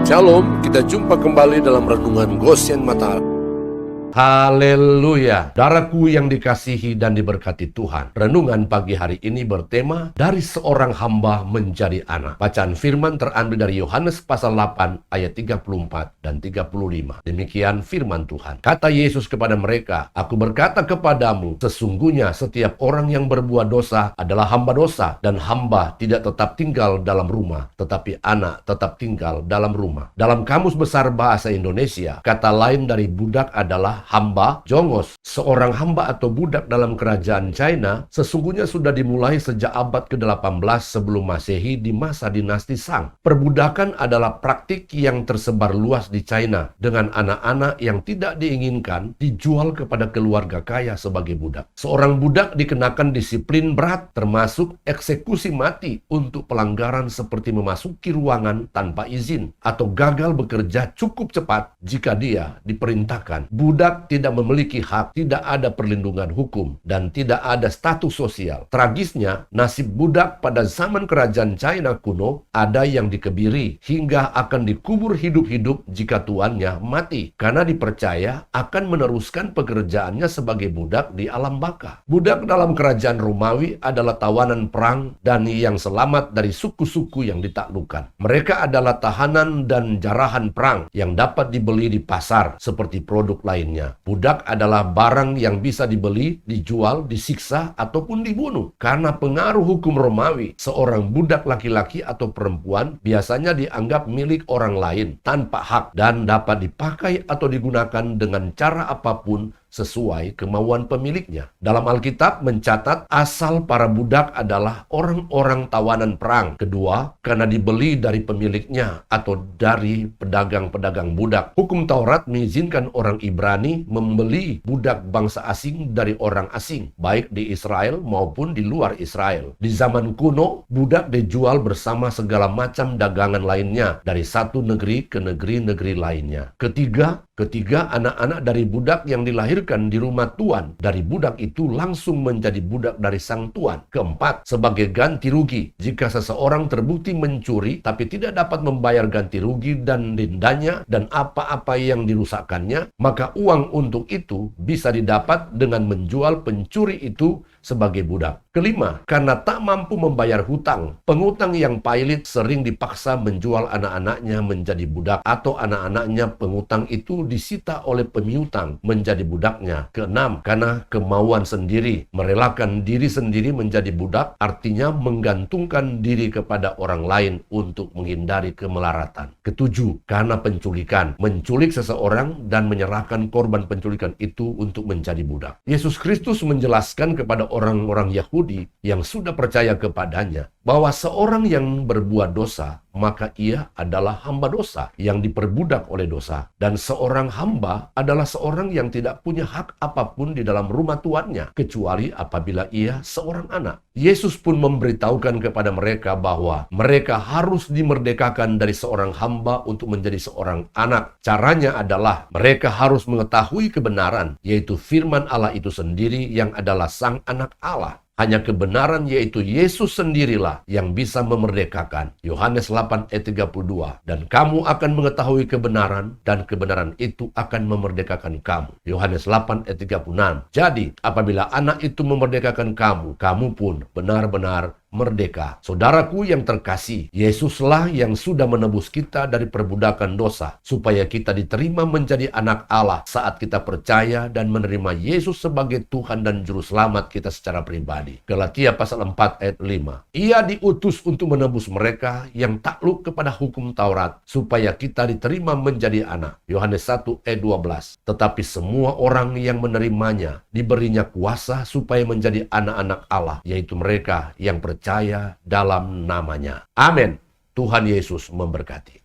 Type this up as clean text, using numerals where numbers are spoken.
Shalom, kita jumpa kembali dalam Renungan Goshen Mata. Haleluya, saudaraku yang dikasihi dan diberkati Tuhan. Renungan pagi hari ini bertema dari seorang hamba menjadi anak. Bacaan firman terambil dari Yohanes pasal 8 ayat 34 dan 35. Demikian firman Tuhan. Kata Yesus kepada mereka, "Aku berkata kepadamu, sesungguhnya setiap orang yang berbuat dosa adalah hamba dosa, dan hamba tidak tetap tinggal dalam rumah, tetapi anak tetap tinggal dalam rumah." Dalam Kamus Besar Bahasa Indonesia, kata lain dari budak adalah hamba, jongos. Seorang hamba atau budak dalam kerajaan China sesungguhnya sudah dimulai sejak abad ke-18 sebelum Masehi di masa dinasti Shang. Perbudakan adalah praktik yang tersebar luas di China, dengan anak-anak yang tidak diinginkan dijual kepada keluarga kaya sebagai budak. Seorang budak dikenakan disiplin berat, termasuk eksekusi mati untuk pelanggaran seperti memasuki ruangan tanpa izin atau gagal bekerja cukup cepat jika dia diperintahkan. Budak tidak memiliki hak, tidak ada perlindungan hukum, dan tidak ada status sosial. Tragisnya, nasib budak pada zaman kerajaan China kuno ada yang dikebiri hingga akan dikubur hidup-hidup jika tuannya mati, karena dipercaya akan meneruskan pekerjaannya sebagai budak di alam baka. Budak dalam kerajaan Romawi adalah tawanan perang dan yang selamat dari suku-suku yang ditaklukkan. Mereka adalah tahanan dan jarahan perang yang dapat dibeli di pasar seperti produk lainnya. Budak adalah barang yang bisa dibeli, dijual, disiksa, ataupun dibunuh. Karena pengaruh hukum Romawi, seorang budak laki-laki atau perempuan biasanya dianggap milik orang lain tanpa hak dan dapat dipakai atau digunakan dengan cara apapun sesuai kemauan pemiliknya. Dalam Alkitab mencatat asal para budak adalah orang-orang tawanan perang. Kedua, karena dibeli dari pemiliknya atau dari pedagang-pedagang budak. Hukum Taurat mengizinkan orang Ibrani membeli budak bangsa asing dari orang asing, baik di Israel maupun di luar Israel. Di zaman kuno, budak dijual bersama segala macam dagangan lainnya dari satu negeri ke negeri-negeri lainnya. Ketiga, anak-anak dari budak yang dilahirkan di rumah tuan dari budak itu langsung menjadi budak dari sang tuan. Keempat, sebagai ganti rugi, jika seseorang terbukti mencuri tapi tidak dapat membayar ganti rugi dan dendanya dan apa-apa yang dirusakkannya, maka uang untuk itu bisa didapat dengan menjual pencuri itu sebagai budak. Kelima, karena tak mampu membayar hutang, pengutang yang pailit sering dipaksa menjual anak-anaknya menjadi budak atau anak-anaknya pengutang itu disita oleh pemiutang menjadi budaknya. Keenam, karena kemauan sendiri, merelakan diri sendiri menjadi budak, artinya menggantungkan diri kepada orang lain untuk menghindari kemelaratan. Ketujuh, karena penculikan, menculik seseorang dan menyerahkan korban penculikan itu untuk menjadi budak. Yesus Kristus menjelaskan kepada orang-orang Yahudi yang sudah percaya kepadanya bahwa seorang yang berbuat dosa, maka ia adalah hamba dosa yang diperbudak oleh dosa. Dan seorang hamba adalah seorang yang tidak punya hak apapun di dalam rumah tuannya, kecuali apabila ia seorang anak. Yesus pun memberitahukan kepada mereka bahwa mereka harus dimerdekakan dari seorang hamba untuk menjadi seorang anak. Caranya adalah mereka harus mengetahui kebenaran, yaitu firman Allah itu sendiri yang adalah Sang Anak Allah. Hanya kebenaran yaitu Yesus sendirilah yang bisa memerdekakan. Yohanes 8 ayat 32. Dan kamu akan mengetahui kebenaran dan kebenaran itu akan memerdekakan kamu. Yohanes 8 ayat 36. Jadi apabila anak itu memerdekakan kamu, kamu pun benar-benar merdeka. Saudaraku yang terkasih, Yesuslah yang sudah menebus kita dari perbudakan dosa, supaya kita diterima menjadi anak Allah saat kita percaya dan menerima Yesus sebagai Tuhan dan Juru Selamat kita secara pribadi. Galatia pasal 4 ayat 5. Ia diutus untuk menebus mereka yang takluk kepada hukum Taurat, supaya kita diterima menjadi anak. Yohanes 1 ayat 12. Tetapi semua orang yang menerimanya diberinya kuasa supaya menjadi anak-anak Allah, yaitu mereka yang percaya dalam namanya. Amin. Tuhan Yesus memberkati.